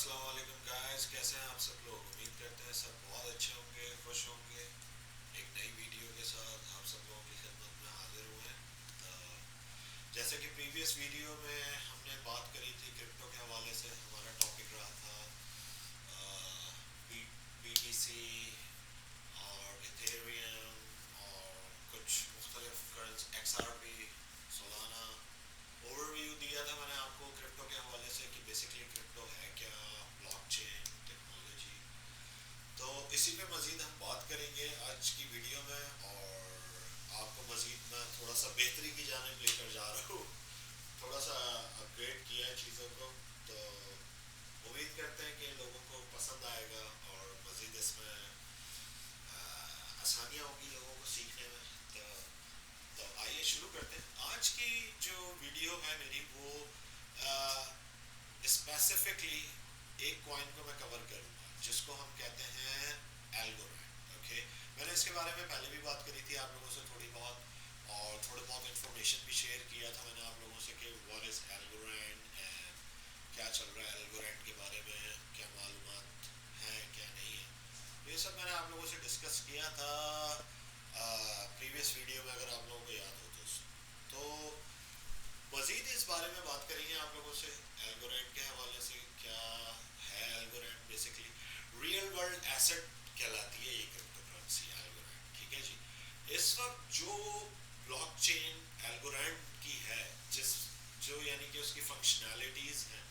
अस्सलाम वालेकुम गाइस, कैसे हैं आप सब लोग। उम्मीद करते हैं सब बहुत अच्छे होंगे, खुश होंगे। एक नई वीडियो के साथ आप सब लोगों की खिदमत में हाजिर हुए हैं। जैसे कि प्रीवियस वीडियो में हमने बात करी थी क्रिप्टो के हवाले से, हमारा टॉपिक रहा था BTC और इथेरियम और कुछ मुख्तलिफ करेंसी, XRP, सोलाना। ओवरव्यू दिया था मैंने आपको क्रिप्टो के हवाले से कि बेसिकली क्रिप्टो है क्या, ब्लॉकचेन टेक्नोलॉजी। तो इसी पे मज़ीद हम बात करेंगे आज की वीडियो में, और आपको मज़ीद मैं थोड़ा सा बेहतरी की जानिब लेकर जा रहा हूँ। थोड़ा सा अपग्रेड किया है चीज़ों को, तो उम्मीद करते हैं कि लोगों को पसंद आएगा और मज़ीद इसमें आसानियाँ होंगी लोगों को सीखने में। तो आइए शुरू करते हैं। आज की जो वीडियो है मेरी, वो स्पेसिफिकली एक कॉइन को मैं कवर करूँगा जिसको हम कहते हैं एल्गोरिथम। ओके, मैंने इसके बारे में पहले भी बात करी थी आप लोगों से थोड़ी बहुत, और थोड़े बहुत इंफॉर्मेशन भी शेयर किया था मैंने आप लोगों से कि व्हाट इज़ एल्गोरिथम एंड क्या चल रहा है एल्गोरिथम के बारे में, क्या मालूमात हैं क्या नहीं है। ये सब मैंने आप लोगों से डिस्कस किया था प्रीवियस वीडियो में, अगर आप लोगों को याद हो तो मज़ीद इस बारे में बात करेंगे आप लोगों से एल्गोरिथम के हवाले से। क्या है algorithm? Basically real world asset कहलाती है ये क्रिप्टो करेंसी एल्गोरिथम। ठीक है जी। इस वक्त जो ब्लॉकचेन एल्गोरिथम की है, जिस जो यानी कि उसकी फंक्शनैलिटीज़ हैं,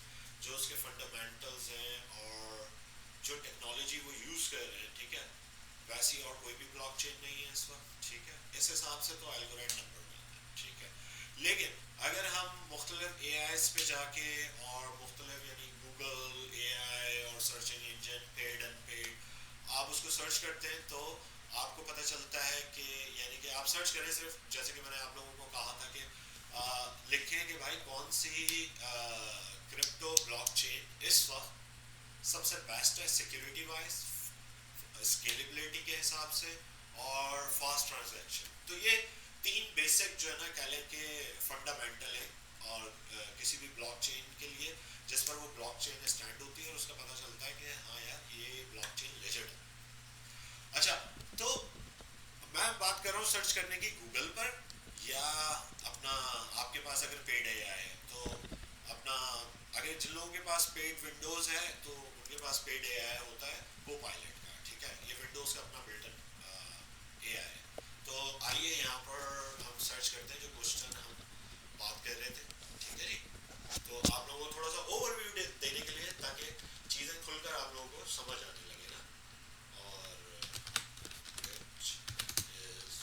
जो उसके फंडामेंटल्स हैं और जो टेक्नोलॉजी वो यूज़ कर रहे हैं, ठीक है, वैसी और कोई भी ब्लॉकचेन नहीं है इस वक्त। ठीक है, इस हिसाब से तो एल्गोरिथम नंबर वन है। ठीक है, लेकिन अगर हम मुख्तलिफ ए आई पे जाके और मुख्तलिफ यानी गूगल ए आई और सर्चिंग इंजन पेड अनपेड आप उसको सर्च करते हैं, तो आपको पता चलता है कि यानी कि आप सर्च करें सिर्फ, जैसे कि मैंने आप लोगों को कहा था कि लिखें कि भाई कौन सी क्रिप्टो ब्लॉकचेन इस वक्त सबसे बेस्ट है सिक्योरिटी वाइज, स्केलेबिलिटी के हिसाब से और फास्ट ट्रांजैक्शन। तो ये तीन बेसिक जो है ना कह लें कि फंडामेंटल है, और किसी भी ब्लॉकचेन के लिए जिस पर वो ब्लॉकचेन स्टैंड होती है और उसका पता चलता है कि हाँ यार ये ब्लॉकचेन लेजिट है। अच्छा, तो मैं बात कर रहा हूँ सर्च करने की गूगल पर, या अपना आपके पास अगर पेड है या है तो अपना, अगर जिन लोगों के पास पेड विंडोज़ है तो उनके पास पेड ए आई होता है को पायलट का। ठीक है, ये विंडोज़ का अपना बिल्टन ए आई है। तो आइए यहाँ पर हम सर्च करते हैं जो क्वेश्चन हम बात कर रहे थे। ठीक है जी, तो आप लोगों को थोड़ा सा ओवरव्यू देने के लिए, ताकि चीज़ें खुलकर आप लोगों को समझ आने लगे ना। और which is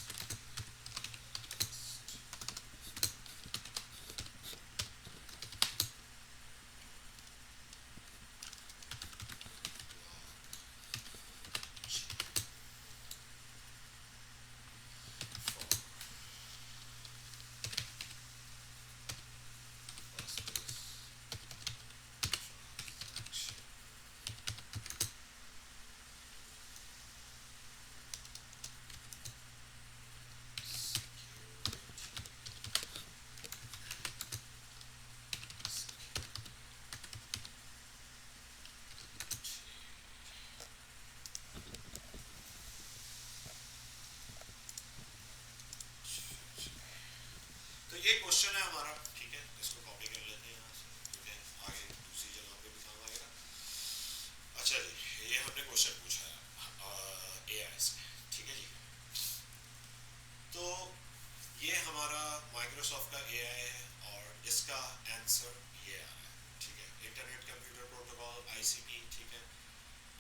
तो ये क्वेश्चन है हमारा। ठीक है, इसको कॉपी कर लेते हैं यहाँ से क्योंकि आगे दूसरी जगह पे भी काम आएगा। अच्छा जी, ये हमने क्वेश्चन पूछा है ए आई से। ठीक है जी, तो ये हमारा माइक्रोसॉफ्ट का ए आई है और इसका आंसर ये आ रहा है। ठीक है, इंटरनेट कंप्यूटर प्रोटोकॉल ICP। ठीक है,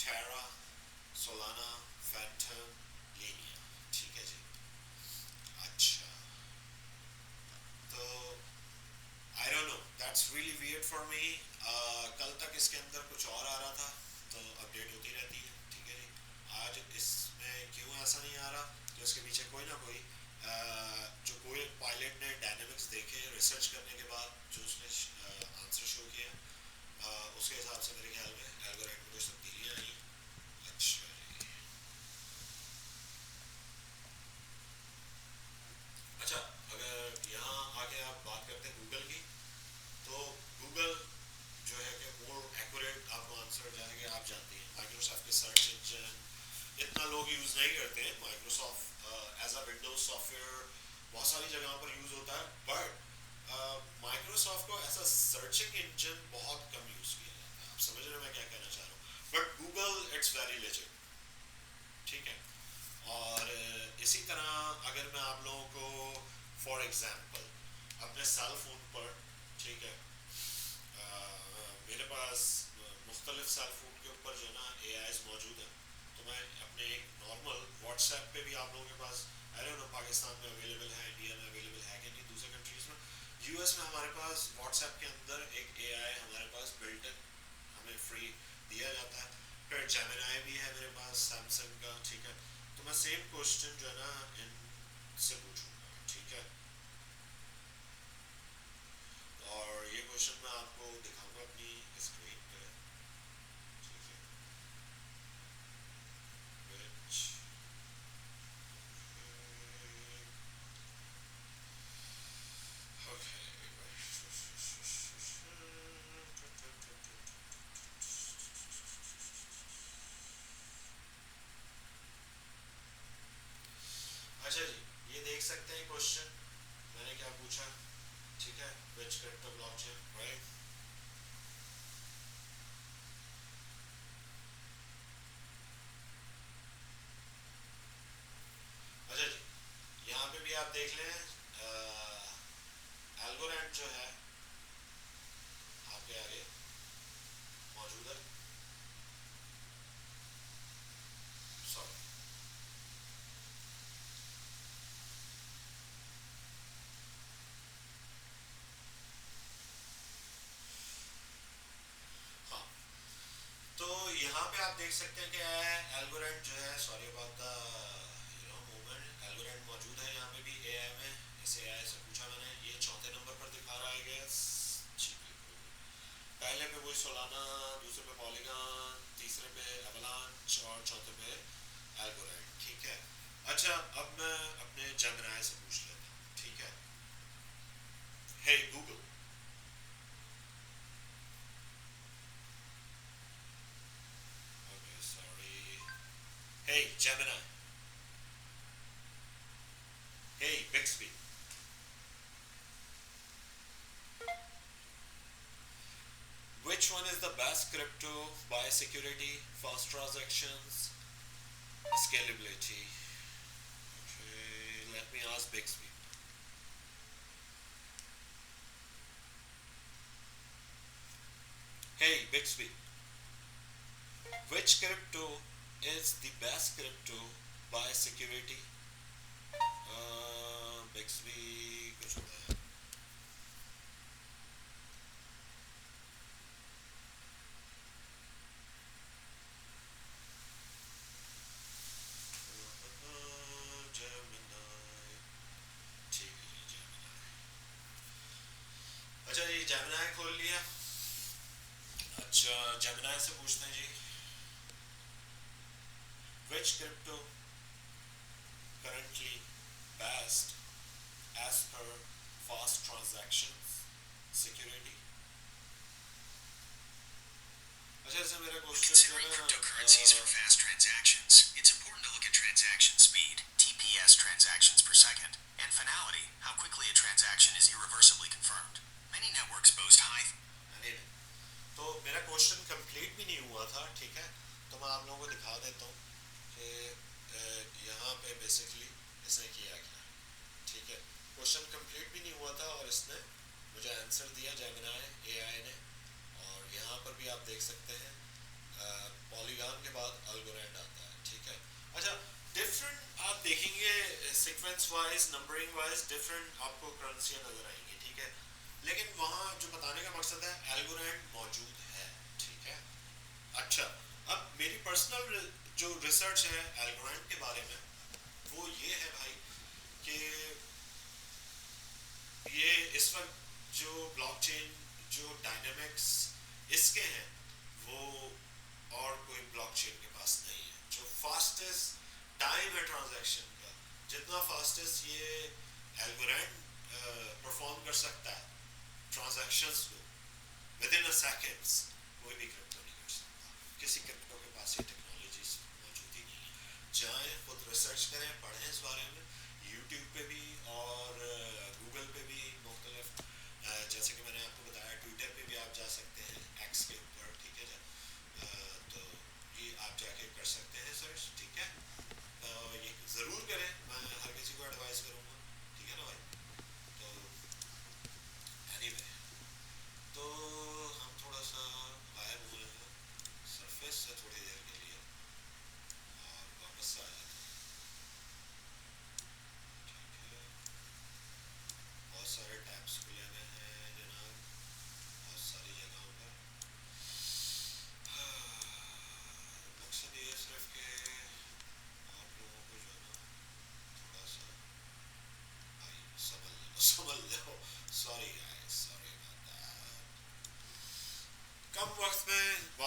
टेरा, सोलाना, फैंटम, लीनिया। ठीक है जी। अच्छा, तो I don't know, that's really weird for me. कल तक इसके अंदर कुछ और आ रहा था, तो अपडेट होती रहती है। ठीक है जी, आज इसमें क्यों ऐसा नहीं आ रहा, तो इसके पीछे कोई ना कोई जो कोई पायलट ने डायनेमिक्स देखे रिसर्च करने के बाद जो उसने आंसर शो किया, उसके हिसाब से मेरे ख्याल में एल्गोरिथम में कुछ तब्दीलियाँ आई। अच्छा जी। अच्छा, अगर यहाँ आके आप बात करते हैं गूगल की, तो गूगल जो है कि मोर एक्यूरेट आपको आंसर लोग यूज़ नहीं करते हैं Microsoft as a Windows software बहुत सारी जगहों पर यूज़ होता है, बट माइक्रोसॉफ्ट को ऐसा सर्चिंग इंजन बहुत कम यूज़ किया जाता है। आप समझ रहे हैं मैं क्या कहना चाह रहा हूँ, but Google it's very legend, ठीक है। और इसी तरह अगर मैं आप लोगों को फॉर एग्जांपल अपने सेल फोन पर, ठीक है, मेरे पास मुख्तलिफ सेल फोन के ऊपर जो है ना ए आईज मौजूद है, तो मैं अपने एक नॉर्मल व्हाट्सएप पे भी आप लोगों के पास आई डोंट नो पाकिस्तान में अवेलेबल है, इंडिया में अवेलेबल है कि नहीं, दूसरे कंट्रीज में, यूएस में हमारे पास व्हाट्सएप के अंदर एक ए आई हमारे पास बिल्ट इन हमें फ्री दिया जाता है। फिर जेमिनाई भी है मेरे पास सैमसंग का, ठीक है। तो मैं सेम क्वेश्चन जो है ना इनसे पूछूंगा, ठीक है, और ये क्वेश्चन मैं आपको दिखाऊंगा अपनी स्क्रीन पे, ठीक है। which okay अच्छा जी, ये देख सकते हैं क्वेश्चन मैंने क्या पूछा, ठीक है, which crypto blockchain, right? अच्छा जी, यहाँ पे भी आप देख लें एल्गोरेंड जो है आपके आगे मौजूद है, सॉरी, हाँ। तो यहाँ पे आप देख सकते हैं कि एल्गोरेंड जो है, सॉरी अबाउट द मूवमेंट, एल्गोरेंड मौजूद है यहाँ पे भी एआई में। इस एआई से पूछा मैंने, ये चौथे नंबर पर दिखा रहा है गैस, पहले पे वही सोलाना, दूसरे पे पॉलीगॉन, तीसरे पे एवलांच और चौथे पे एल्गोरेंड, ठीक है। अच्छा, अब मैं अपने जेमिनाई से पूछ लेता हूँ, ठीक है। Hey Google, okay sorry, hey Gemini, hey Bixby, which one is the best crypto by security, fast transactions, scalability? Okay, let me ask Bixby. Hey Bixby, which crypto is the best crypto by security? Bixby कुछ होता है। Gemini, ठीक है जी, Gemini। अच्छा जी, Gemini खोल लिया। अच्छा, Gemini से पूछते हैं जी, which crypto currently best as per fast transactions security? अच्छा, इससे मेरा क्वेश्चन जो Considering cryptocurrencies for fast transactions, it's important to look at transaction speed, TPS transactions per second, and finality, how quickly a transaction is irreversibly confirmed. Many networks boast high. नहीं, तो मेरा question complete भी नहीं हुआ था, ठीक है। तो मैं आप लोगों को दिखा देता हूँ कि यहाँ पे बेसिकली इसने किया क्या, ठीक है। क्वेश्चन कंप्लीट भी नहीं हुआ था और इसने मुझे आंसर दिया जेमिनाई एआई ने, और यहाँ पर भी आप देख सकते हैं पॉलीगॉन के बाद अल्गोरेंड आता है, ठीक है। अच्छा, डिफरेंट आप देखेंगे sequence wise, numbering wise different आपको करेंसियाँ नजर आएंगी, ठीक है। लेकिन वहाँ जो बताने का मकसद है, एल्गोरेंड मौजूद है, ठीक है। अच्छा, अब मेरी पर्सनल जो रिसर्च है एल्गोरेंड के बारे में, वो ये है भाई कि ये इस वक्त जो ब्लॉकचेन जो डायनामिक्स इसके हैं, वो और कोई ब्लॉकचेन के पास नहीं है। जो फास्टेस्ट टाइम है ट्रांजैक्शन का, जितना फास्टेस्ट ये एल्गोरेंड परफॉर्म कर सकता है ट्रांजैक्शंस को विद इन अ सेकेंड्स, कोई भी क्रिप्टो नहीं कर सकता। किसी क्रिप्टो के पास ये टेक्नोलॉजी मौजूद ही नहीं है।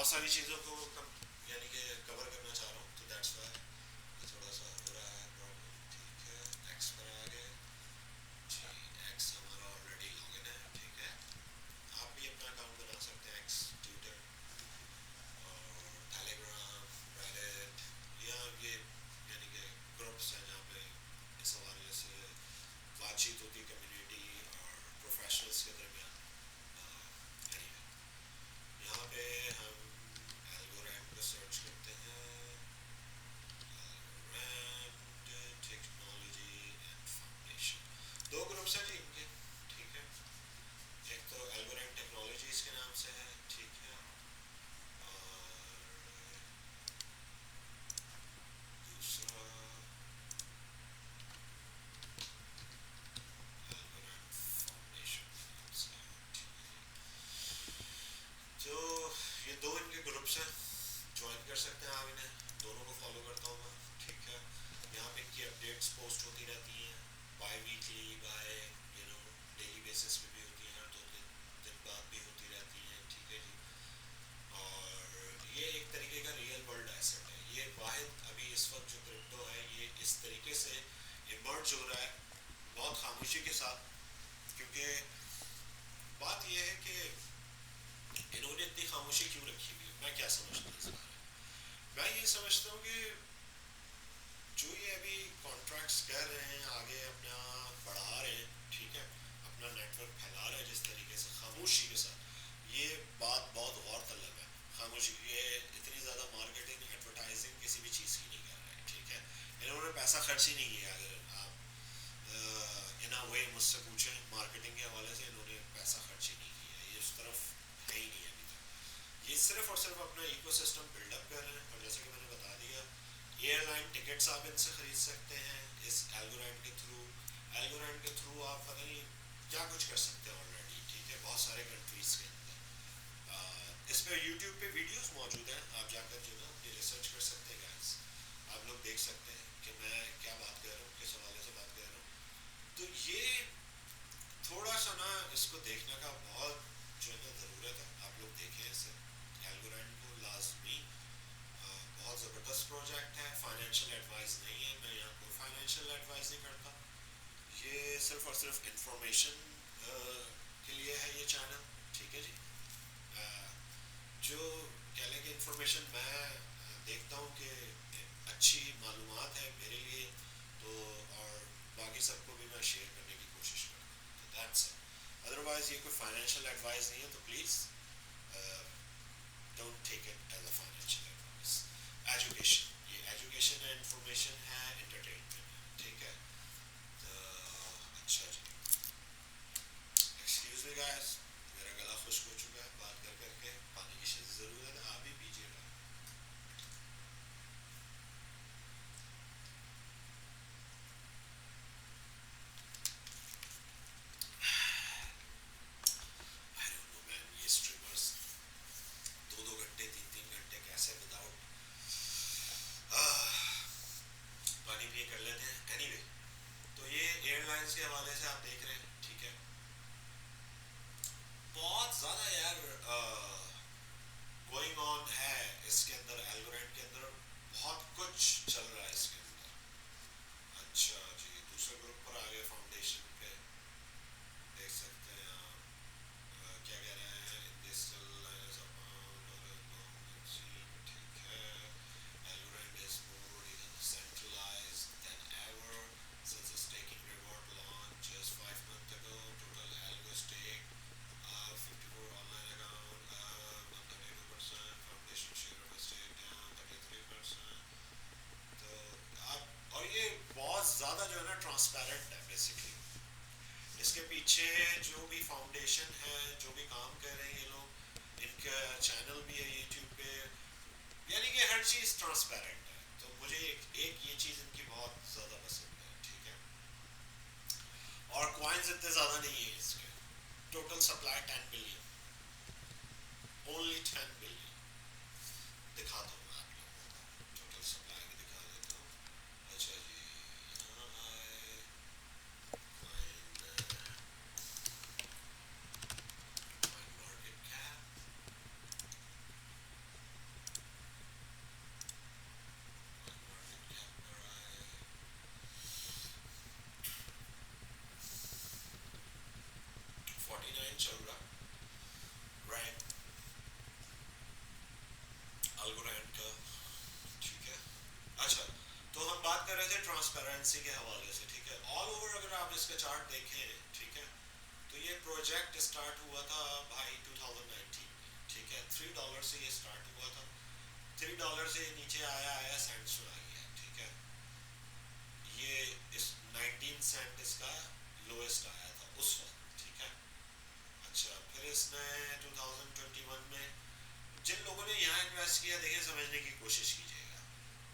बहुत सारी चीज़ों को यानी कि कवर करना चाह रहा हूँ, तो दैट्स वाई थोड़ा सा हो रहा है प्रॉब्लम। ठीक है, एक्स पर आ गए जी। एक्स हमारा ऑलरेडी लॉगिन है, ठीक है। आप भी अपना अकाउंट बना सकते हैं, एक्स, ट्विटर और टेलीग्राम, रेडिट, या ये यानी कि ग्रुप्स हैं जहाँ पे इस हवाले से बातचीत होती, कम्युनिटी और प्रोफेशनल्स के दरमियान। एनीवे, यहाँ पे हम एल्गोरैंड को सर्च करते हैं, एल्गोरैंड टेक्नोलॉजी एंड फाउंडेशन। दो ग्रुप्स हैं जी इनके, ठीक है। एक तो एल्गोरैंड टेक्नोलॉजीज के नाम से है, ठीक है, और दूसरा एल्गोरैंड फाउंडेशन के नाम से है, ठीक है। तो ये दो इनके ग्रुप्स हैं, ज्वाइन कर सकते हैं आप इन्हें, दोनों को फॉलो करता हूँ मैं, ठीक है। यहाँ पे इनकी अपडेट्स पोस्ट होती रहती हैं, bi weekly, by daily basis पे भी होती हैं, हर दो दिन बाद भी होती रहती हैं, ठीक है जी। और ये एक तरीके का रियल वर्ल्ड एसेट है। ये वाहिद अभी इस वक्त जो क्रिप्टो है, ये इस तरीके से इमर्ज हो रहा है बहुत खामोशी के साथ, क्योंकि बात यह है कि इन्होंने इतनी खामोशी क्यों रखी हुई है। मैं क्या समझता हूँ इस बारे में, मैं ये समझता हूँ कि जो ये अभी कॉन्ट्रैक्ट्स कर रहे हैं, आगे अपना बढ़ा रहे हैं, ठीक है, अपना नेटवर्क फैला रहे हैं जिस तरीके से खामोशी के साथ, ये बात बहुत गौर तलब है। खामोशी, ये इतनी ज़्यादा मार्केटिंग एडवर्टाइजिंग किसी भी चीज़ की नहीं कर रहे हैं, ठीक है। इन्होंने पैसा खर्च ही नहीं किया। अगर आप इन अ वे मुझसे पूछें, मार्केटिंग के हवाले से इन्होंने पैसा खर्च ही नहीं किया, ये उस तरफ है ही नहीं अभी तक। ये सिर्फ और सिर्फ अपना इकोसिस्टम बिल्डअप कर रहे हैं। और जैसे कि मैंने बता दिया, एयरलाइन टिकट्स आप इनसे ख़रीद सकते हैं इस एल्गोरैंड के थ्रू। एल्गोरैंड के थ्रू आप पता नहीं क्या कुछ कर सकते हैं ऑलरेडी, ठीक है, बहुत सारे कंट्रीज़ के अंदर। इस पर यूट्यूब पे वीडियोस मौजूद हैं, आप जाकर जो ना ये रिसर्च कर सकते हैं गाइस। आप लोग देख सकते हैं कि मैं क्या बात कर रहा हूँ, किस हवाले से बात कर रहा हूँ। तो ये थोड़ा सा ना इसको देखने का बहुत जो है ना ज़रूरत है। आप लोग देखें इसे, एल्गोरैंड को लाजमी। बहुत ज़बरदस्त प्रोजेक्ट है। फाइनेंशियल एडवाइस नहीं है, मैं यहाँ कोई फाइनेंशियल एडवाइस नहीं करता। ये सिर्फ और सिर्फ इंफॉर्मेशन के लिए है ये चैनल, ठीक है जी। जो कह लें कि इंफॉर्मेशन मैं देखता हूँ कि अच्छी मालूमात है मेरे लिए, तो और बाकी सबको भी मैं शेयर करने की कोशिश करता हूँ, तो दैट्स इट। अदरवाइज़ ये कोई फाइनेंशियल एडवाइस नहीं है, तो please don't take it as a financial advice. Education, ये एजुकेशन है, इंफॉर्मेशन है, एंटरटेनमेंट है, ठीक है। तो अच्छा जी, एक्सक्यूज मी गाइस, मेरा गला खुश्क हो चुका है बात कर करके, पानी की ज़रूरत है, आप भी पीजिएगा। आई डोंट नो मैन, ये स्ट्रीमर्स 2-2 घंटे 3-3 घंटे कैसे विदाउट पानी पिए कर लेते हैं। एनीवे, तो ये एयरलाइंस के हवाले से आप देख रहे हैं, ठीक है। बहुत ज़्यादा यार गोइंग ऑन है इसके अंदर, एल्गोरैंड के अंदर बहुत कुछ चल रहा है इसके अंदर। अच्छा जी, दूसरे ग्रुप पर आ गए, फाउंडेशन पे देख सकते हैं आप क्या कह रहे हैं। ठीक है, Algorand is more centralised then ever since its taking reward launch just 5 months ago. Total algo stake 54 online account, 32%, foundation share of stake down 33%। तो आप, और ये बहुत ज़्यादा जो है ना ट्रांसपेरेंट है बेसिकली। इसके पीछे जो भी फाउंडेशन है, जो भी काम कर रहे हैं ये लोग, इनका चैनल भी है यूट्यूब पे, यानी कि हर चीज़ ट्रांसपेरेंट है। तो मुझे एक ये चीज़ इनकी बहुत ज़्यादा पसंद है, ठीक है। और कॉइन्स इतने ज़्यादा नहीं है इसके, total supply 10 billion, only 10 billion. दिखा दो मैं आप लोगों को टोटल सप्लाई भी दिखा देता हूँ। अच्छा जी, यहाँ आए कॉइन मार्केट कैप, चल रहा, राइट, अल्गोरिथम का, ठीक है। अच्छा, तो हम बात कर रहे थे ट्रांसपेरेंसी के हवाले से, ठीक है। ऑल ओवर अगर आप इसका चार्ट देखें, ठीक है, तो ये प्रोजेक्ट स्टार्ट हुआ था भाई 2019, ठीक है। $3 से ये स्टार्ट हुआ था, $3 से नीचे आया आया सेंट्स में आ गया, ठीक है। ये इस 19 सेंट इसका लोएस्ट आया था उस वक्त, ठीक है। अच्छा, फिर इसने 2021 में, जिन लोगों ने यहाँ इन्वेस्ट किया, देखिए समझने की कोशिश कीजिएगा,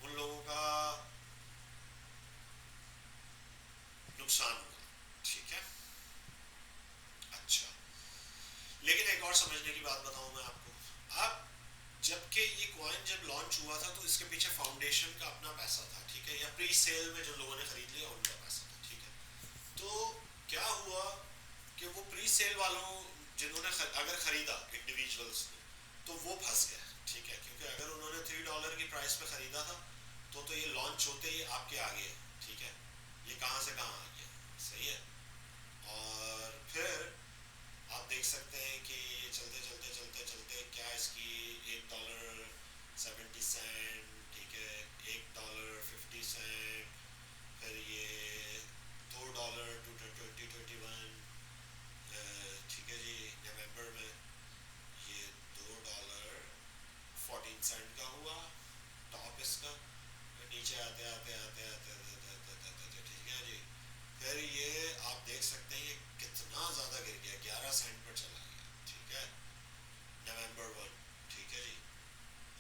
उन लोगों का नुकसान हुआ, ठीक है। अच्छा, लेकिन एक और समझने की बात बताऊं मैं आपको, आप जबकि ये कॉइन जब लॉन्च हुआ था तो इसके पीछे फाउंडेशन का अपना पैसा था, ठीक है, या प्री सेल में जो लोगों ने खरीद लिया उनका पैसा था, ठीक है। तो क्या हुआ कि वो प्री सेल वालों जिन्होंने अगर खरीदा इंडिविजुअल्स ने, तो वो फंस गए, ठीक है, क्योंकि अगर उन्होंने $3 की प्राइस पे खरीदा था तो ये लॉन्च होते ही आपके आगे है, ठीक है, ये कहाँ से कहाँ आ गया, सही है। और फिर आप देख सकते हैं कि चलते चलते चलते चलते क्या इसकी $1.70, ठीक है, $1.50, फिर ये $2 2021, ठीक है जी, नवंबर में ये $2.14 का हुआ टॉप इसका, नीचे आते आते आते आते आते आते आते आते, ठीक है जी। फिर ये आप देख सकते हैं ये कितना ज़्यादा गिर गया, 11 सेंट पर चला गया, ठीक है, नवंबर 1, ठीक है जी।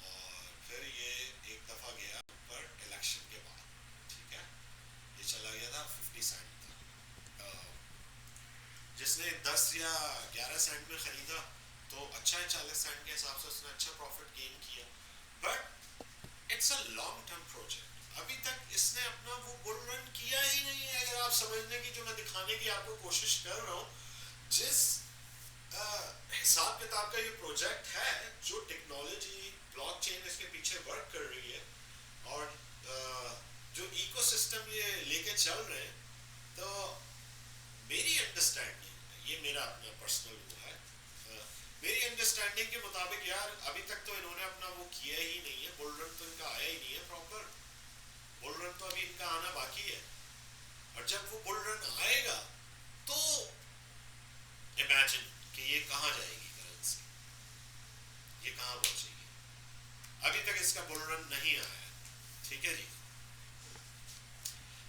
और फिर ये एक दफ़ा गया ऊपर इलेक्शन के बाद, ठीक है, ये चला गया था 50 सेंट था। जिसने 10 या 11 सेंट में ख़रीदा तो अच्छा है, 40 सेंट के हिसाब से उसने अच्छा प्रॉफिट गेन किया, but it's a long term project. अभी तक इसने अपना वो बुल रन किया ही नहीं है। अगर आप समझने की, जो मैं दिखाने की आपको कोशिश कर रहा हूँ, जिस हिसाब किताब का ये प्रोजेक्ट है, जो टेक्नोलॉजी ब्लॉकचेन इसके पीछे वर्क कर रही है, और जो इकोसिस्टम ये लेके चल रहे हैं, तो मेरी अंडरस्टैंडिंग, ये मेरा अपना पर्सनल वो है, मेरी अंडरस्टैंडिंग के मुताबिक यार अभी तक तो इन्होंने अपना वो किया ही नहीं है, बुल रन तो इनका आया ही नहीं है प्रॉपर, बुल रन तो अभी इनका आना बाकी है। और जब वो बुल रन आएगा तो इमेजिन कि ये कहाँ जाएगी करेंसी, ये कहाँ पहुंचेगी। अभी तक इसका बुल रन नहीं आया, ठीक है जी।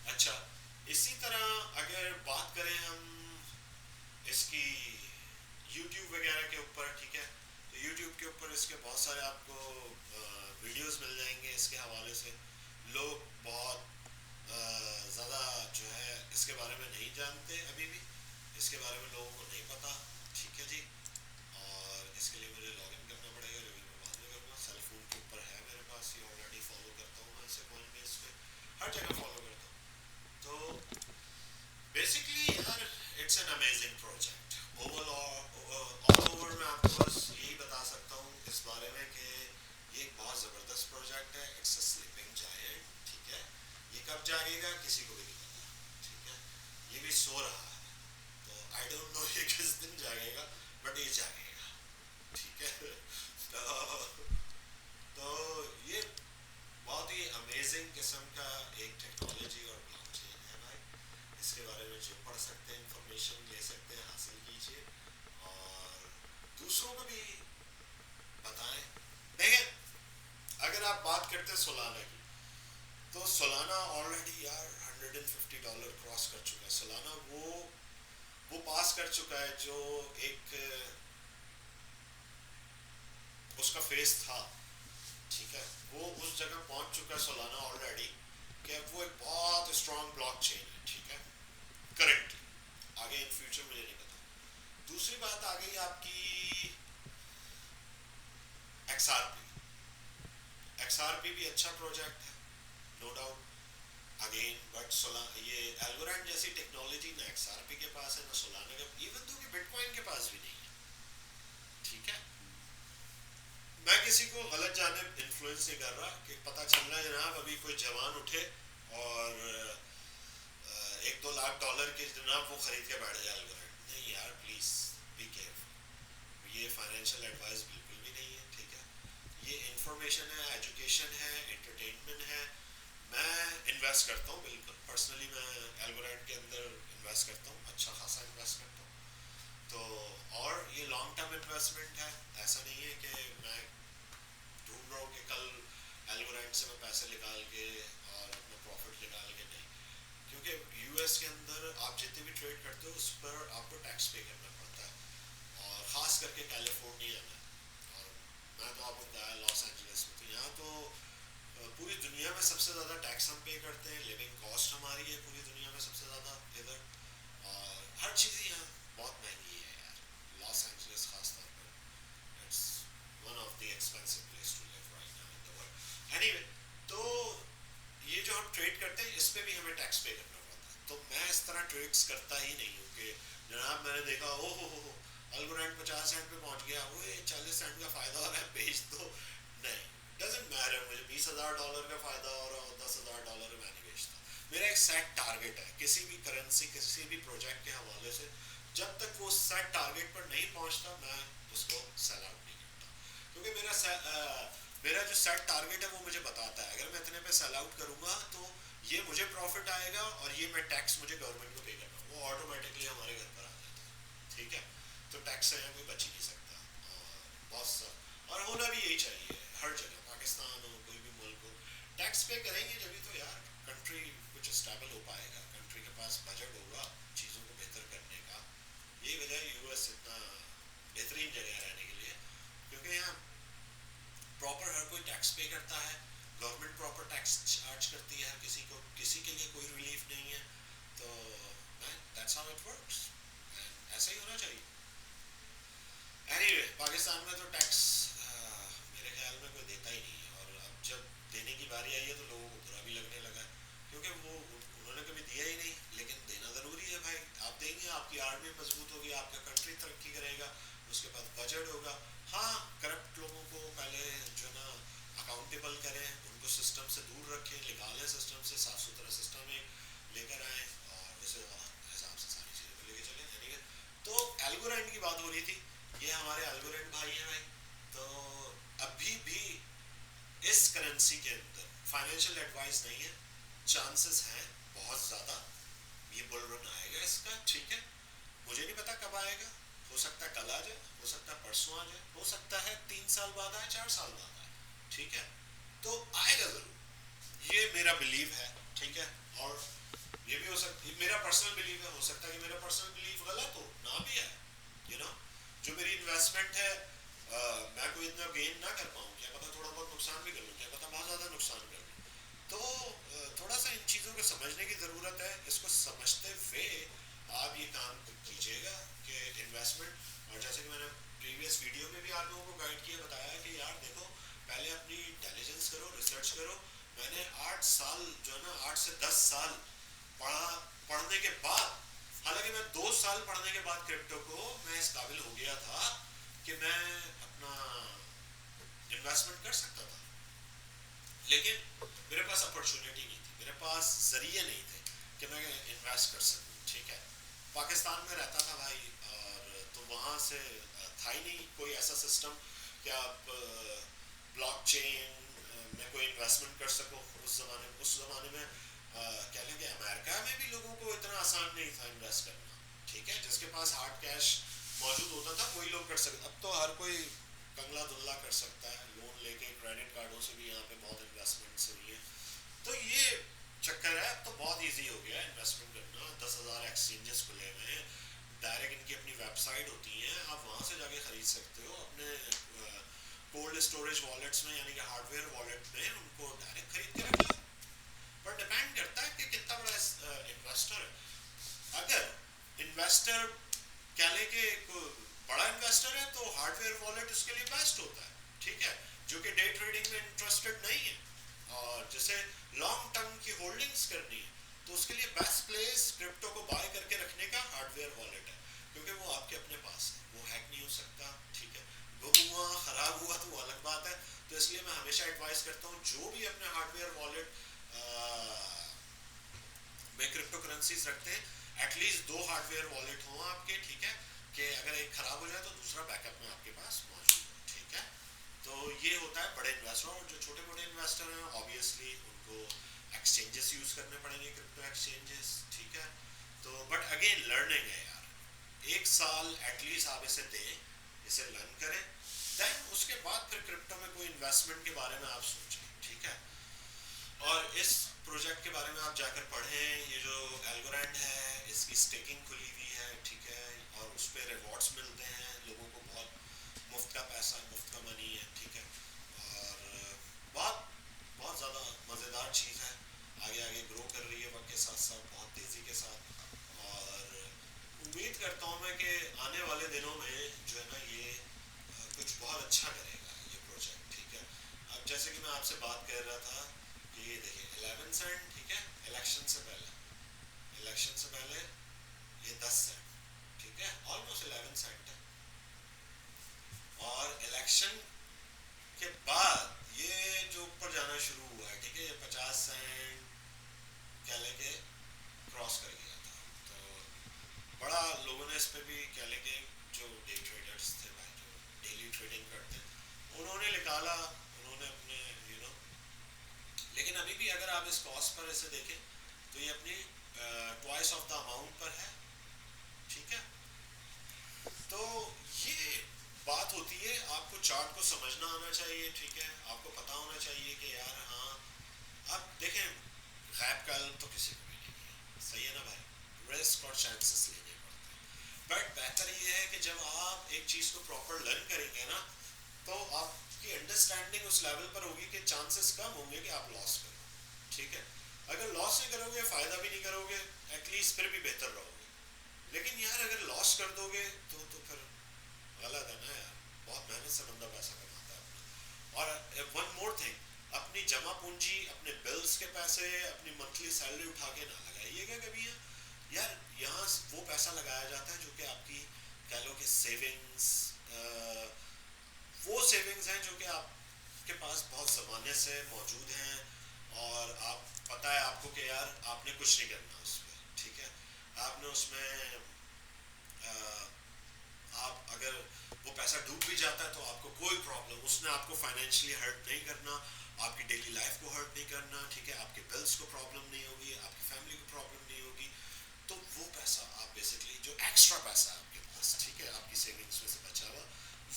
अच्छा, इसी तरह अगर बात करें हम इसकी YouTube वगैरह के ऊपर, ठीक है, तो YouTube के ऊपर इसके बहुत सारे आपको वीडियोस मिल जाएंगे इसके हवाले से। लोग बहुत ज़्यादा जो है इसके बारे में नहीं जानते, अभी भी इसके बारे में लोगों को नहीं पता, ठीक है जी। और इसके लिए मुझे लॉगिन करना पड़ेगा, जो भी मैं बाद में करूँगा। सेल फोन के ऊपर है मेरे पास, ये ऑलरेडी फॉलो करता हूँ मैं इसे, कॉइनबेस पे हर जगह फॉलो करता हूँ। तो बेसिकली यार it's an amazing project. All over मैं आपको बस यही बता सकता हूँ इस बारे में कि ये एक बहुत ज़बरदस्त प्रोजेक्ट है। इट्स अ स्लीपिंग जायंट, ठीक है, ये कब जागेगा किसी को भी नहीं पता, ठीक है, ये भी सो रहा है, तो आई डोंट नो ये किस दिन जागेगा, बट ये जागेगा, ठीक है। तो ये बहुत ही अमेजिंग किस्म का एक टेक्नोलॉजी और ब्लॉकचेन है भाई। इसके बारे में जो पढ़ सकते हैं, इंफॉर्मेशन ले सकते हैं, हासिल कीजिए और दूसरों को भी बताएं। देखें, अगर आप बात करते हैं सोलाना की, तो सोलाना ऑलरेडी यार $150 क्रॉस कर चुका है। सोलाना वो पास कर चुका है जो एक उसका फेस था, ठीक है, वो उस जगह पहुंच चुका है सोलाना ऑलरेडी, कि वो एक बहुत स्ट्रॉन्ग ब्लॉकचेन है, ठीक है, करेक्टली। आगे इन फ्यूचर मुझे नहीं पता। दूसरी बात आ गई आपकी XRP भी अच्छा प्रोजेक्ट है, नो डाउट, अगेन, बट ये एल्गोरिथम जैसी टेक्नोलॉजी ना XRP के पास है, ना सोलाना के, इवन तो कि बिटकॉइन के पास भी नहीं है, ठीक है। मैं किसी को गलत जानब इन्फ्लुएंस नहीं कर रहा कि पता चल रहा है जनाब अभी कोई जवान उठे और $1-2 लाख के जनाब वो खरीद के बैठ जाए एल्गोरिथम, नहीं यार, प्लीज बी केयरफुल। ये फाइनेंशियल एडवाइस बिल्कुल भी नहीं है, ठीक है। ये इंफॉर्मेशन है, एजुकेशन है, एंटरटेनमेंट है। मैं इन्वेस्ट करता हूँ, बिल्कुल पर्सनली मैं एल्गोराइड के अंदर इन्वेस्ट करता हूँ, अच्छा खासा इन्वेस्ट करता हूँ। तो और ये लॉन्ग टर्म इन्वेस्टमेंट है, ऐसा नहीं है कि मैं ढूंढ रहा हूँ कि कल एल्गोराइड से मैं पैसे निकाल के और अपना प्रॉफिट निकाल के, नहीं। क्योंकि यूएस के अंदर आप जितने भी ट्रेड करते हो उस पर आपको टैक्स पे करना पड़ता है, और ख़ास करके कैलिफोर्निया में। और मैं तो आपको बताया लॉस एंजलिस में, तो यहाँ तो पूरी दुनिया में सबसे ज़्यादा टैक्स हम पे करते हैं, लिविंग कॉस्ट हमारी है पूरी दुनिया में सबसे ज़्यादा इधर, और हर चीज़ यहाँ बहुत महंगी है यार, लॉस एंजलिस खास तौर पर। It's one of the expensive place to live right now in the world. Anyway, तो ये जो हम ट्रेड करते हैं इस पे भी हमें टैक्स पे करना पड़ता है। तो मैं इस तरह ट्रेड्स करता ही नहीं हूँ कि जनाब मैंने देखा ओ हो अल्गोराइड 50 सेंट पे पहुंच गया, वो 40 सेंट का फायदा हो रहा है, बेच दो। नहीं, डजेंट मैटर, मुझे $20,000 का फायदा हो रहा हो, $10,000 मैं नहीं बेचता। मेरा एक सेट टारगेट है किसी भी करेंसी, किसी भी प्रोजेक्ट के हवाले से, जब तक वो सेट टारगेट पर नहीं पहुंचता मैं उसको सेल आउट नहीं करता। क्योंकि मेरा जो सेट टारगेट है वो मुझे बताता है अगर मैं इतने पे सेल आउट करूंगा तो ये मुझे प्रॉफिट आएगा, और ये मैं टैक्स मुझे गवर्नमेंट को पे करना, वो ऑटोमेटिकली हमारे घर पर आ जाता है, ठीक है। तो टैक्स से यहाँ कोई बच ही नहीं सकता, और बहुत सा, और होना भी यही चाहिए हर जगह, पाकिस्तान हो कोई भी मुल्क हो, टैक्स पे करेंगे जब तो यार कंट्री कुछ स्टेबल हो पाएगा, कंट्री के पास बजट होगा चीज़ों को बेहतर करने का। यही वजह है यूएस इतना बेहतरीन जगह है रहने के लिए, क्योंकि यहाँ प्रॉपर हर कोई टैक्स पे करता है, गवर्नमेंट प्रॉपर टैक्स चार्ज करती है हर किसी को, किसी के लिए कोई रिलीफ नहीं है। तो that's how it works, and ऐसा ही होना चाहिए। एनीवे, पाकिस्तान में तो टैक्स मेरे ख्याल में कोई देता ही नहीं है, और अब जब देने की बारी आई है तो लोगों को बुरा भी लगने लगा है, क्योंकि वो उन्होंने कभी दिया ही नहीं, लेकिन देना ज़रूरी है भाई। आप देंगे, आपकी आर्मी मजबूत होगी, आपका कंट्री तरक्की करेगा, उसके बाद बजट होगा। हाँ, करप्ट लोगों को पहले जो ना अकाउंटेबल करें, उनको सिस्टम से दूर रखें, निकालें सिस्टम से, साफ सुथरा सिस्टम में लेकर आएँ, और उसे हिसाब से सारी चीज़ों को लेकर चलें। यानी कि तो एल्गोराइड की बात हो रही थी, ये हमारे एल्गोराइड भाई हैं भाई। तो अभी भी इस करेंसी के अंदर फाइनेंशियल एडवाइस नहीं है, चांसेस हैं बहुत ज़्यादा ये बुल रन आएगा इसका, ठीक है। मुझे नहीं पता कब आएगा, हो सकता है कल आ जाए, हो सकता है परसों आ जाए, हो सकता है 3 साल बाद आए, 4 साल बाद आए, ठीक है। तो आएगा ज़रूर, ये मेरा बिलीव है, ठीक है। और ये भी हो सकता है, मेरा पर्सनल बिलीव है, हो सकता है कि मेरा पर्सनल बिलीव गलत हो, ना भी है, यू नो। जो मेरी इन्वेस्टमेंट है मैं कोई इतना गेन ना कर पाऊँ, क्या पता थोड़ा बहुत नुकसान भी कर लूँ, क्या पता बहुत ज़्यादा नुकसान कर लूँ। तो थोड़ा सा इन चीज़ों को समझने की ज़रूरत है, इसको समझते हुए आप ये काम कीजिएगा कि इन्वेस्टमेंट, और जैसे कि मैंने प्रीवियस वीडियो में भी आप लोगों को गाइड किया, बताया कि यार देखो पहले अपनी इंटेलिजेंस करो, रिसर्च करो। मैंने 8 साल जो है ना, 8 से 10 साल पढ़ने के बाद, हालांकि मैं 2 साल पढ़ने के बाद क्रिप्टो को मैं इस काबिल हो गया था कि मैं अपना इन्वेस्टमेंट कर सकता था, लेकिन मेरे पास अपॉर्चुनिटी नहीं थी, मेरे पास जरिए नहीं थे कि मैं इन्वेस्ट कर सकूं, ठीक है। पाकिस्तान में रहता था भाई, और तो वहाँ से था ही नहीं कोई ऐसा सिस्टम कि आप ब्लॉकचेन में कोई इन्वेस्टमेंट कर सको। उस ज़माने में कह लें कि अमेरिका में भी लोगों को इतना आसान नहीं था इन्वेस्ट करना, ठीक है। जिसके पास हार्ड कैश मौजूद होता था वही लोग कर सकते, अब तो हर कोई कंगला दुल्ला कर सकता है, लोन लेके क्रेडिट कार्डों से भी यहाँ पे बहुत इन्वेस्टमेंट्स हुई है। तो ये चक्कर है, अब तो बहुत इजी हो गया है इन्वेस्टमेंट करना, 10,000 एक्सचेंजेस खुले हुए हैं, डायरेक्ट इनकी अपनी वेबसाइट होती है, आप वहाँ से जाके खरीद सकते हो अपने कोल्ड स्टोरेज वॉलेट्स में, यानी कि हार्डवेयर वॉलेट में उनको डायरेक्ट खरीद के रख लो। पर डिपेंड करता है कि कितना बड़ा इन्वेस्टर है। अगर इन्वेस्टर कह लें कि बड़ा इन्वेस्टर है तो हार्डवेयर वॉलेट उसके लिए बेस्ट होता है, ठीक है। जो कि डे ट्रेडिंग में इंटरेस्टेड नहीं है और जिसे लॉन्ग टर्म की होल्डिंग्स करनी है, तो उसके लिए बेस्ट प्लेस क्रिप्टो को बाय करके रखने का हार्डवेयर वॉलेट है, क्योंकि वो आपके अपने पास है, वो हैक नहीं हो सकता, ठीक है। गुम हुआ, खराब हुआ तो वो अलग बात है। तो इसलिए मैं हमेशा एडवाइस करता हूँ जो भी अपने हार्डवेयर वॉलेट में क्रिप्टो करेंसीज रखते हैं, एटलीस्ट 2 हार्डवेयर वॉलेट हो आपके, ठीक है। कि अगर एक ख़राब हो जाए तो दूसरा बैकअप में आपके पास मौजूद हो, ठीक है। तो ये होता है बड़े इन्वेस्टर, और जो छोटे मोटे इन्वेस्टर हैं ऑब्वियसली उनको एक्सचेंजेस यूज़ करने पड़ेंगे, क्रिप्टो एक्सचेंजेस, ठीक है। तो बट अगेन लर्निंग है यार, एक साल एटलीस्ट आप इसे दें, इसे लर्न करें, देन उसके बाद फिर क्रिप्टो में कोई इन्वेस्टमेंट के बारे में आप सोचें, ठीक है। और इस प्रोजेक्ट के बारे में आप जाकर पढ़ें, ये जो एल्गोरेंड है इसकी स्टेकिंग खुली हुई है, ठीक है, और उस पर रिवॉर्ड्स मिलते हैं लोगों को, बहुत मुफ्त का पैसा, मुफ्त का मनी है, ठीक है। और बहुत बहुत ज़्यादा मज़ेदार चीज़ है, आगे आगे ग्रो कर रही है वक्त के साथ साथ, बहुत तेज़ी के साथ। और उम्मीद करता हूँ मैं कि आने वाले दिनों में जो है ना ये कुछ बहुत अच्छा करेगा ये प्रोजेक्ट, ठीक है। अब जैसे कि मैं आपसे बात कर रहा था कि ये देखिए 11 सेंट, ठीक है, इलेक्शन से पहले ये 10 सेंट, ठीक है, ऑलमोस्ट 11 सेंट है। और इलेक्शन के बाद ये जो ऊपर जाना शुरू हुआ है, ठीक है, ये 50 सेंट कह लेके क्रॉस कर गया था। तो बड़ा लोगों ने इस पर भी कह लेके, जो डे ट्रेडर्स थे भाई, जो डेली ट्रेडिंग करते हैं, उन्होंने निकाला, उन्होंने अपने लेकिन अभी भी अगर आप इस कॉस्ट पर इसे देखें तो ये अपनी ट्वाइस ऑफ द अमाउंट पर है, ठीक है। तो ये बात होती है, आपको चार्ट को समझना आना चाहिए, ठीक है, आपको पता होना चाहिए कि यार हाँ, आप देखें गैप का इल्म तो किसी को भी नहीं है, सही है ना भाई, रिस्क और चांसेस लेने पड़ते हैं। बट बेहतर ये है कि जब आप एक चीज़ को प्रॉपर लर्न करेंगे ना, तो आपकी अंडरस्टैंडिंग उस लेवल पर होगी कि चांसेस कम होंगे कि आप लॉस करो, ठीक है। अगर लॉस नहीं करोगे, फ़ायदा भी नहीं करोगे, एटलीस्ट फिर भी बेहतर रहोगे। लेकिन यार अगर लॉस कर दोगे तो फिर गलत है ना यार, बहुत मेहनत से बंदा पैसा कमाता है अपना। और वन मोर थिंग, अपनी जमा पूंजी, अपने बिल्स के पैसे, अपनी मंथली सैलरी उठा के ना लगाइएगा कभी यार। यहाँ वो पैसा लगाया जाता है जो कि आपकी कह लो कि सेविंग्स, वो सेविंग्स हैं जो कि आपके पास बहुत ज़माने से मौजूद हैं, और आप पता है आपको कि यार आपने कुछ नहीं करना उस पर, ठीक है। आपने उसमें आप अगर वो पैसा डूब भी जाता है तो आपको कोई प्रॉब्लम, उसने आपको फाइनेंशियली हर्ट नहीं करना, आपकी डेली लाइफ को हर्ट नहीं करना, ठीक है, आपके बिल्स को प्रॉब्लम नहीं होगी, आपकी फैमिली को प्रॉब्लम नहीं होगी। तो वो पैसा आप बेसिकली, जो एक्स्ट्रा पैसा है आपके पास, ठीक है, आपकी सेविंग्स में से बचा हुआ,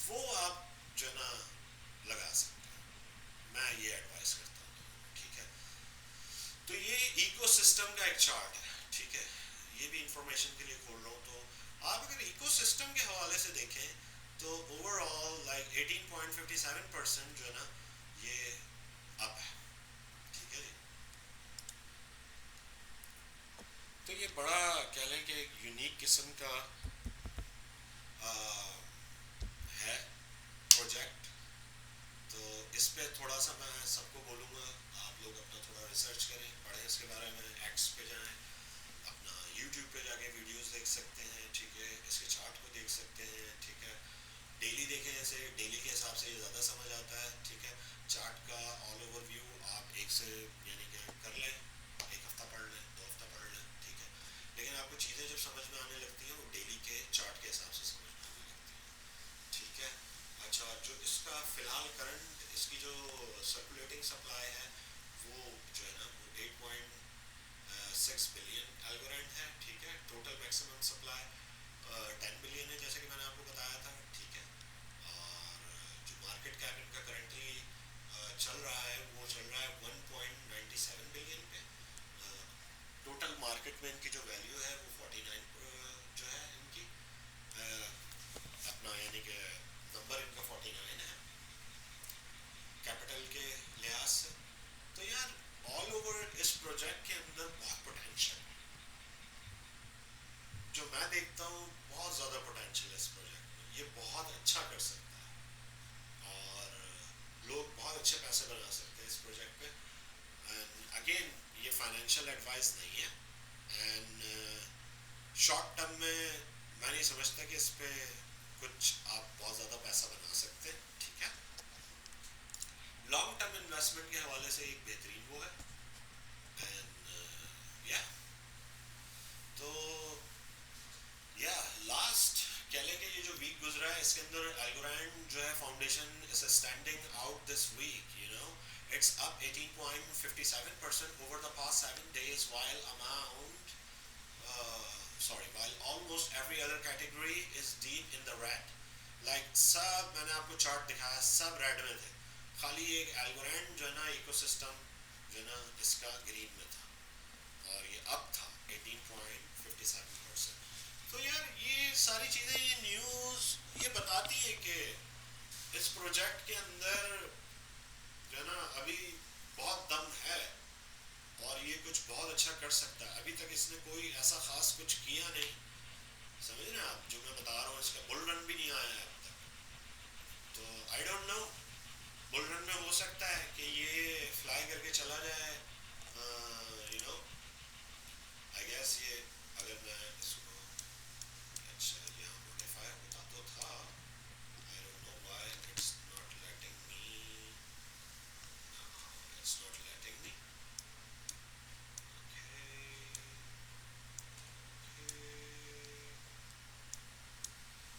वो आप जो है ना लगा सकते हैं। मैं ये एडवाइस करता हूँ, ठीक है। तो ये इकोसिस्टम का एक चार्ट है, ठीक है, ये भी इंफॉर्मेशन के लिए खोल रहा हूँ। तो आप अगर इकोसिस्टम के हवाले से देखें तो ओवरऑल लाइक 18.57% जो है ना ये अप है, ठीक है जी। तो ये बड़ा कह लें कि यूनिक किस्म का है प्रोजेक्ट। तो इस पे थोड़ा सा मैं सबको बोलूँगा, आप लोग अपना थोड़ा रिसर्च करें, पढ़ें इसके बारे में, एक्स पे जाएं, अपना यूट्यूब पे जाके वीडियोस देख सकते हैं, ठीक है, इसके चार्ट को देख सकते हैं, ठीक है। डेली देखें, जैसे डेली के हिसाब से ये ज़्यादा समझ आता है, ठीक है। चार्ट का ऑल ओवर व्यू आप एक से यानी कि कर लें, एक हफ्ता पढ़ लें, 2 हफ्ता पढ़ लें, ठीक है। लेकिन आपको चीज़ें जब समझ में आने लगती हैं वो डेली के चार्ट के हिसाब से समझ में आने लगती हैं, ठीक है। अच्छा, जो इसका फ़िलहाल करंट इसकी जो सर्कुलेटिंग सप्लाई है वो जो है ना वो 8.6 बिलियन एल्गोरेंड है, ठीक है। टोटल मैक्सिमम सप्लाई 10 बिलियन है, जैसे कि मैंने आपको बताया था, ठीक है। और जो मार्केट कैप इनका करंटली चल रहा है वो चल रहा है 1.97 बिलियन पे। टोटल मार्केट में इनकी जो वैल्यू है वो 49 जो है इनकी अपना यानी कि नंबर इनका 49 है कैपिटल के लिहाज से। तो यार ऑल ओवर इस प्रोजेक्ट के अंदर बहुत पोटेंशियल है, जो मैं देखता हूँ बहुत ज़्यादा पोटेंशियल है इस प्रोजेक्ट में, ये बहुत अच्छा कर सकता है और लोग बहुत अच्छे पैसे बना सकते हैं इस प्रोजेक्ट पे। एंड अगेन ये फाइनेंशियल एडवाइस नहीं है, एंड शॉर्ट टर्म में मैं नहीं समझता कि इस पे कुछ आप बहुत ज़्यादा पैसा बना सकते हैं, ठीक है। लॉन्ग टर्म इन्वेस्टमेंट के हवाले से एक बेहतरीन वो है। एंड या तो या लास्ट कह लें रहा है इसके अंदर एल्गोरैंड जो है foundation is standing out this week, you know it's up 18.57% over the past 7 days while almost every other category is deep in the red. Like सब मैंने आपको चार्ट दिखाया, सब रेड में थे, खाली एक एल्गोरैंड जो है ना इकोसिस्टम जो है ना इसका ग्रीन में था और ये अब था 18.57%. तो यार ये सारी चीज़ें, ये न्यूज़ ये बताती है कि इस प्रोजेक्ट के अंदर जो है ना अभी बहुत दम है और ये कुछ बहुत अच्छा कर सकता है. अभी तक इसने कोई ऐसा खास कुछ किया नहीं, समझ रहे हैं आप जो मैं बता रहा हूँ. इसका बुल रन भी नहीं आया है अब तक, तो I don't know. Bull run में हो सकता है कि ये फ्लाई करके चला जाए, यू नो आई गेस. ये अगर मैं इसको अच्छा यहाँ मॉडिफाई होता तो था. I don't know why it's not letting me. It's not letting me.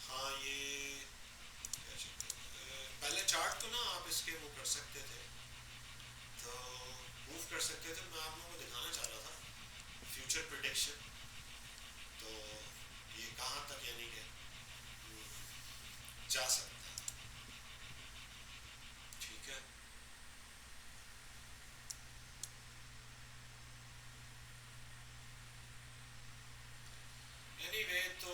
हाँ ये क्या चीज़ है? पहले चार्ट को ना आप इसके वो कर सकते थे, तो मूव कर सकते थे. मैं आप लोगों को दिखाना चाह रहा था फ्यूचर प्रिडिक्शन. तो ये कहाँ तक यानी कि जा सकता है, ठीक है. एनीवे तो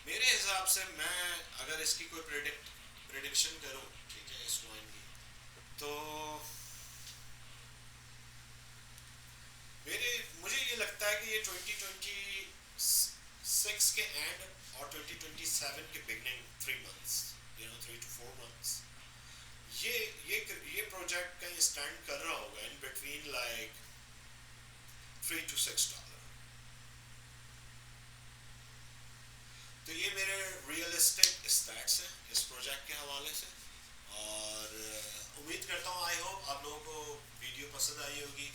मेरे हिसाब से मैं अगर इसकी कोई प्रिडिक्शन करूं, ठीक है, इस कॉइन की, तो मुझे ये लगता है कि ये 2026 के एंड और 2027 के beginning 3 months, you know 3 to 4 months, ये प्रोजेक्ट कहीं स्टैंड कर रहा होगा इन बिटवीन लाइक $3 to $6. तो ये मेरे रियलिस्टिक स्टैट्स हैं इस प्रोजेक्ट के हवाले से. और उम्मीद करता हूँ, आई होप आप लोगों को वीडियो पसंद आई होगी.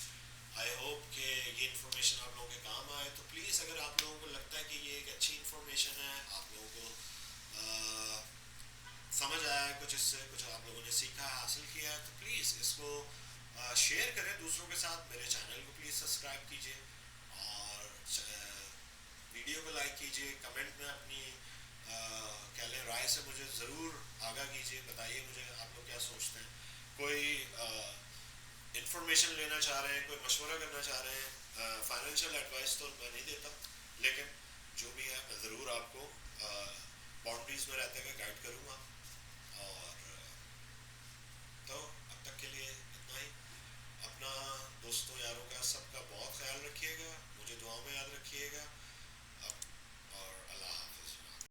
आई होप कि ये इन्फॉर्मेशन आप लोगों के काम आए. तो प्लीज़ अगर आप लोगों को लगता है कि ये एक अच्छी इन्फॉर्मेशन है, आप लोगों को समझ आया है कुछ, इससे कुछ आप लोगों ने सीखा, हासिल किया है, तो प्लीज़ इसको शेयर करें दूसरों के साथ. मेरे चैनल को प्लीज़ सब्सक्राइब कीजिए और वीडियो को लाइक कीजिए. कमेंट में अपनी क्या लें राय से मुझे ज़रूर आगाह कीजिए. बताइए मुझे आप लोग क्या सोचते हैं. कोई इन्फॉर्मेशन लेना चाह रहे हैं, कोई मशवरा करना चाह रहे हैं. फाइनेंशियल एडवाइस तो मैं नहीं देता, लेकिन जो भी है मैं ज़रूर आपको बाउंड्रीज़ में रहते हुए गाइड करूँगा.